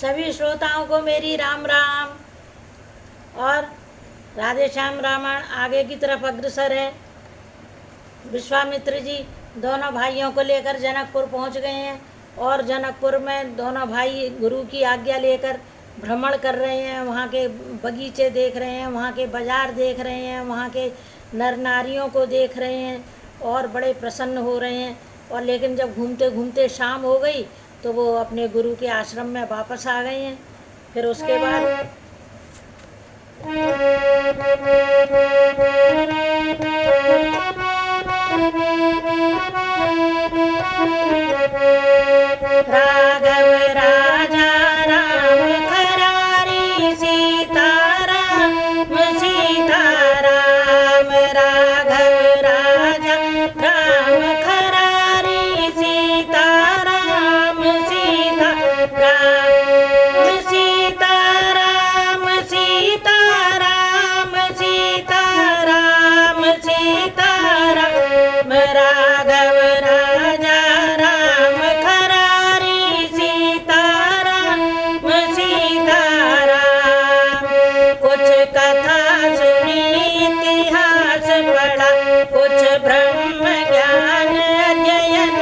सभी श्रोताओं को मेरी राम राम। और राधे श्याम रामायण आगे की तरफ अग्रसर है। विश्वामित्र जी दोनों भाइयों को लेकर जनकपुर पहुंच गए हैं और जनकपुर में दोनों भाई गुरु की आज्ञा लेकर भ्रमण कर रहे हैं। वहाँ के बगीचे देख रहे हैं, वहाँ के बाजार देख रहे हैं, वहाँ के नर नारियों को देख रहे हैं और बड़े प्रसन्न हो रहे हैं। और लेकिन जब घूमते घूमते शाम हो गई तो वो अपने गुरु के आश्रम में वापस आ गए हैं। फिर उसके बाद राघव राजा राम खरारी सीताराम सीताराम। राघव राजा राम खरारी सीताराम सीताराम सीताराम सीताराम सीताराम सीताराम। राघव राजा राम खरारी सीताराम सीताराम। कुछ कथा सुनी इतिहास पढ़ा, कुछ ब्रह्म ज्ञान अध्ययन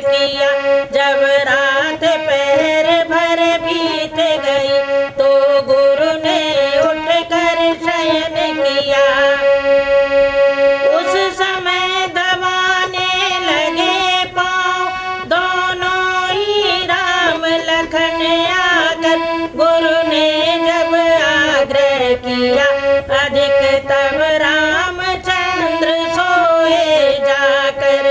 किया। जब रात पहर भर बीत गई तो गुरु ने उठकर शयन किया। उस समय दबाने लगे पाँव दोनों ही राम लखन आकर। गुरु ने जब आग्रह किया अधिक तब रामचंद्र सोए जाकर।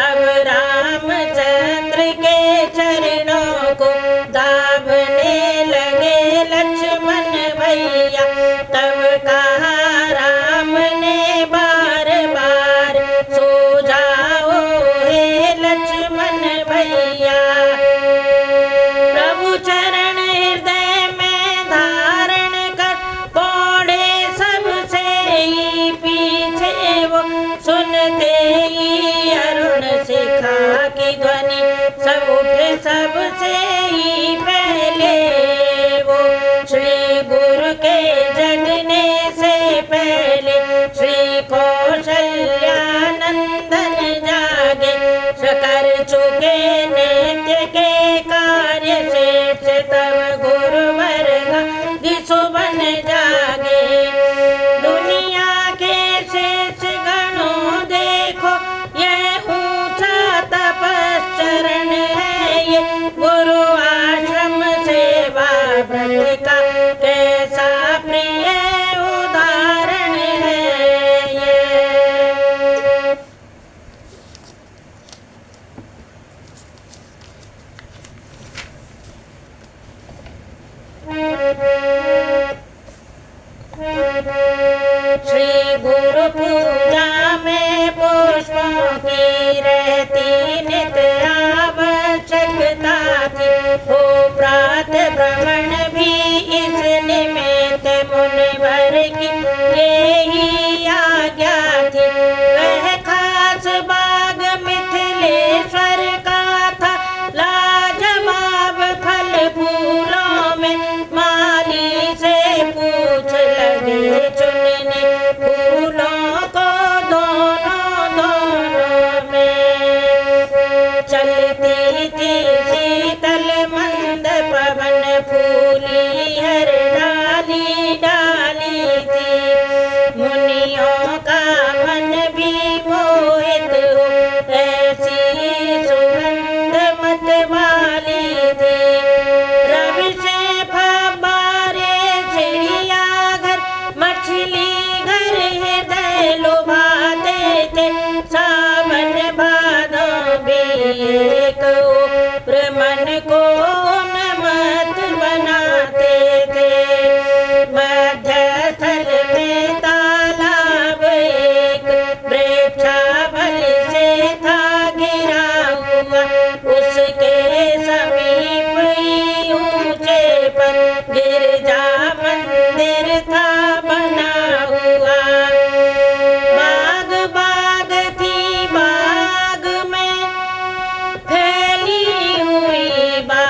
अब रामचंद्र के चरणों को दाबने लगे लक्ष्मण भैया। तब कहा राम ने बार बार, सो जाओ हे लक्ष्मण भैया। प्रभु चरण हृदय में धारण कर पौड़े सबसे ही पीछे वो। सुनते ही अरुण शिखा की ध्वनि सब उठे सबसे ही पहले वो। श्री गुरु के जगने से पहले श्री कौशल्या नंदन जागे। कर चुके नित्य के कार्य शेष तब गुरुवर दिशु बन जागे। दुनिया के शेष गणों देखो यह ऊंचा तपश्चरण है। ये गुरु आश्रम सेवा व्रत का कैसा प्रिय उदाहरण है ये। श्री गुरु पूजा में पुष्पों की रहती नित्य आवश्यकता थी। हो प्रात भ्रमण भी इस निमित्त मुनिवर की यही आज्ञा थी। वह खास बाग मिथिलेश्वर का था लाजवाब फल फूलों में। माली से पूछ लगे चुनने फूलों को दोनों दोनों में। चलती थी शीतल मंद पवन फूली हर डाली डाली थी। मुनियों का मन भी मोहित हो ऐसी सुगंध मत वाली थी। रवि से फव्वारे चिड़िया घर मछली घर हृदय लुभाते थे। सावन भादों भी एक मन को उन्मत्त बनाते थे। मध्यस्थल में तालाब एक वृक्षावल से था घिरा हुआ। उसके समीप ही ऊंचे पर गिरजा मंदिर था बना हुआ। बाग बाग थी बाग में फैली हुई बाग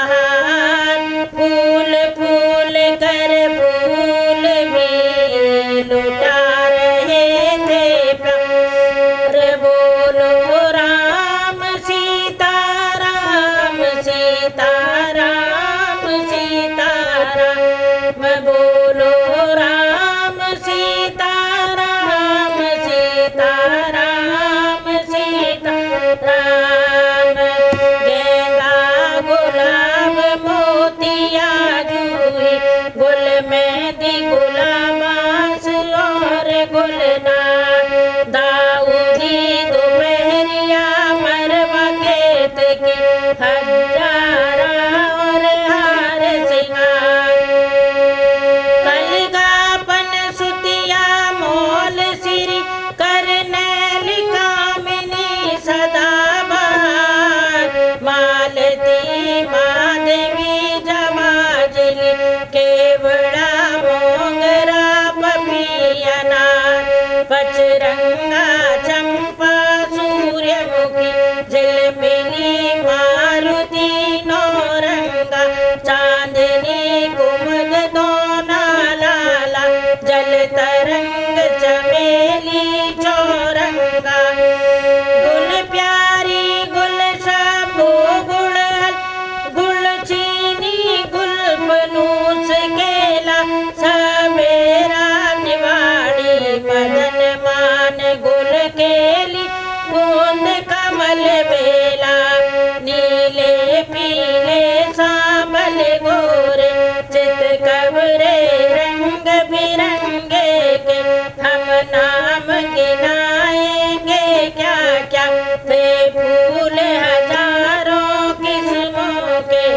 नाम गिनाएंगे क्या क्या थे फूल हजारों किस्मों के।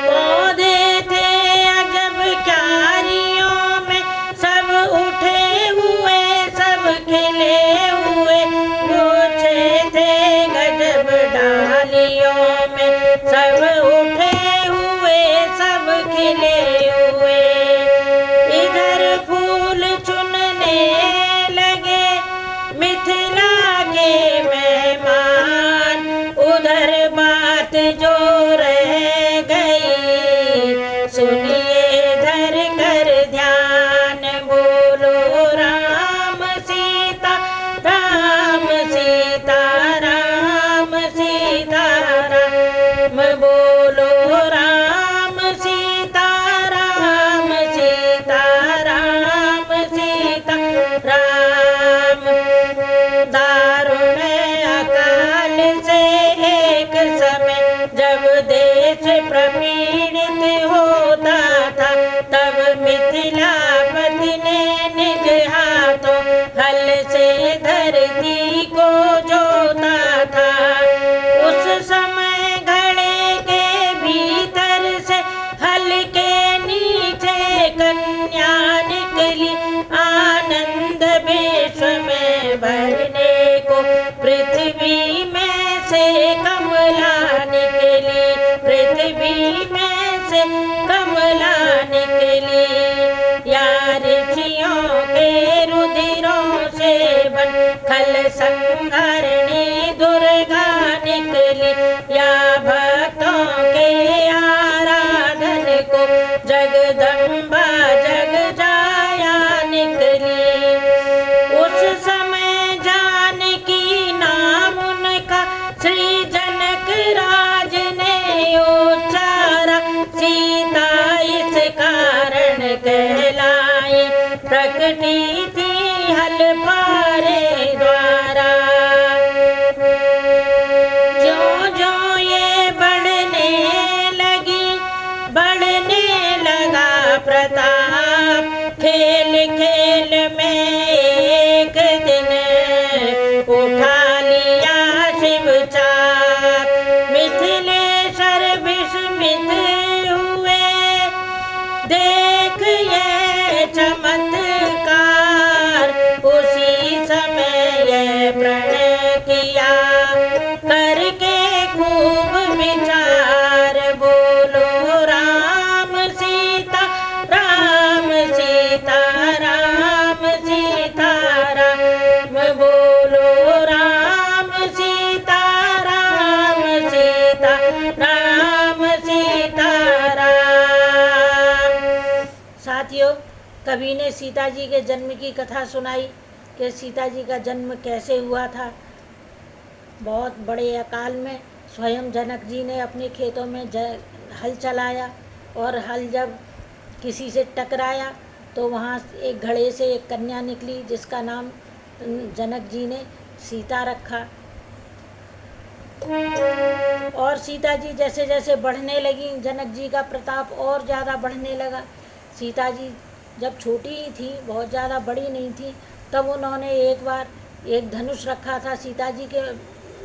पौधे थे अजब क्यारियों में सब उठे हुए सब खिले हुए। गुच्छे थे गजब डालियों में सब उठे हुए सब खिले हुए। इधर फूल चुनने लगे मिथिला के मेहमान, उधर बात जो रह गई सुनिए धर कर ध्यान। बोलो राम सीता राम सीता राम सीता राम। बोलो राम सीता राम सीता राम सीता राम। दारुण अकाल से एक समय जब देश प्रपीड़ित होता था, तब मिथिलापति ने निज हाथों हल से धरती को जोता था। उस समय घड़े के भीतर से हल के नीचे कन्या निकली, आनंद विश्व में भरने को पृथ्वी में से कमला निकली, पृथ्वी में से कमला निकली। या ऋषियों के रुधिरों से बन खल संहरणी दुर्गा निकली, या भक्तों के आराधन को जगदम्बा जगजाया निकली। उस समय जानकी नाम उनका श्री जनक राज ने उच्चारा, सीता इस कारण कहलाई प्रकटी थी हल पारे द्वारा। जो जो ये बढ़ने लगी बढ़ने लगा प्रताप, खेल खेल में एक दिन उठा लिया शिव चाप। मिथिलेश्वर विस्मित हुए देख ये चमत्कार, उसी समय ये प्रण किया करके खूब विचार। बोलो राम सीता राम सीता राम सीता राम। बोलो राम सीता राम सीता राम सीता राम। साथियों, कवि ने सीता जी के जन्म की कथा सुनाई कि सीता जी का जन्म कैसे हुआ था। बहुत बड़े अकाल में स्वयं जनक जी ने अपने खेतों में हल चलाया, और हल जब किसी से टकराया तो वहाँ एक घड़े से एक कन्या निकली जिसका नाम जनक जी ने सीता रखा। और सीता जी जैसे जैसे बढ़ने लगी, जनक जी का प्रताप और ज़्यादा बढ़ने लगा। सीता जी जब छोटी ही थी, बहुत ज़्यादा बड़ी नहीं थी, तब उन्होंने एक बार एक धनुष रखा था सीता जी के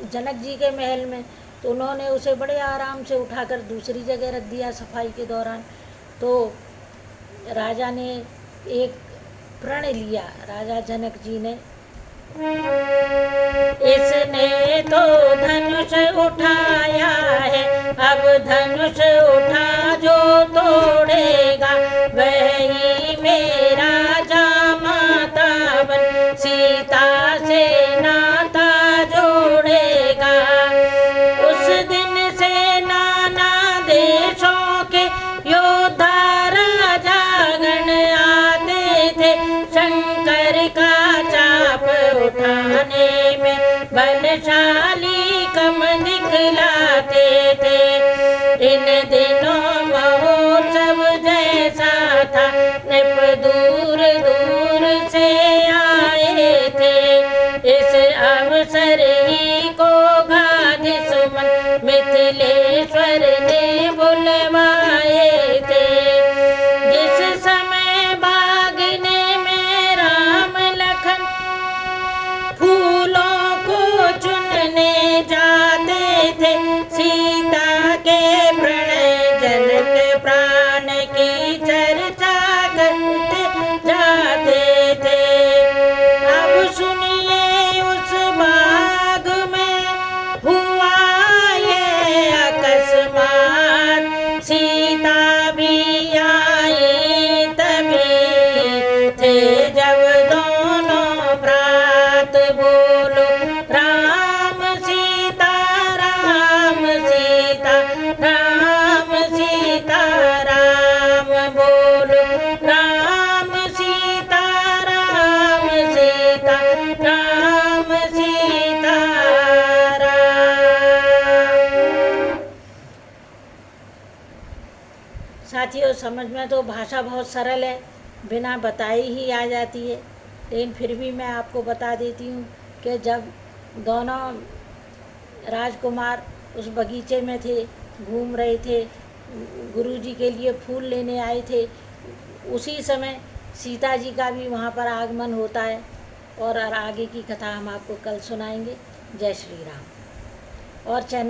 जनक जी के महल में, तो उन्होंने उसे बड़े आराम से उठाकर दूसरी जगह रख दिया सफाई के दौरान। तो राजा ने एक प्रण लिया, राजा जनक जी ने, इसने तो धनुष उठाया है, अब धनुष उठा जो तोड़ेगा वही मेरा जामाता बन सीता से नाता जोड़ेगा। उस दिन से नाना देशों के योद्धा राजागण आते थे, शंकर का चाप उठाने में बलशाली कम दिखलाते थे। इन दिनों महोत्सव जैसा था, नृप दूर दूर से आए थे। इस अवसर ही को गाधि सुमन मिथिलेश्वर ने बुलवाए थे। जिस समय बागने में राम साथियों, समझ में तो भाषा बहुत सरल है, बिना बताए ही आ जाती है, लेकिन फिर भी मैं आपको बता देती हूँ कि जब दोनों राजकुमार उस बगीचे में थे, घूम रहे थे, गुरुजी के लिए फूल लेने आए थे, उसी समय सीता जी का भी वहाँ पर आगमन होता है। और आगे की कथा हम आपको कल सुनाएंगे। जय श्री राम। और चैनल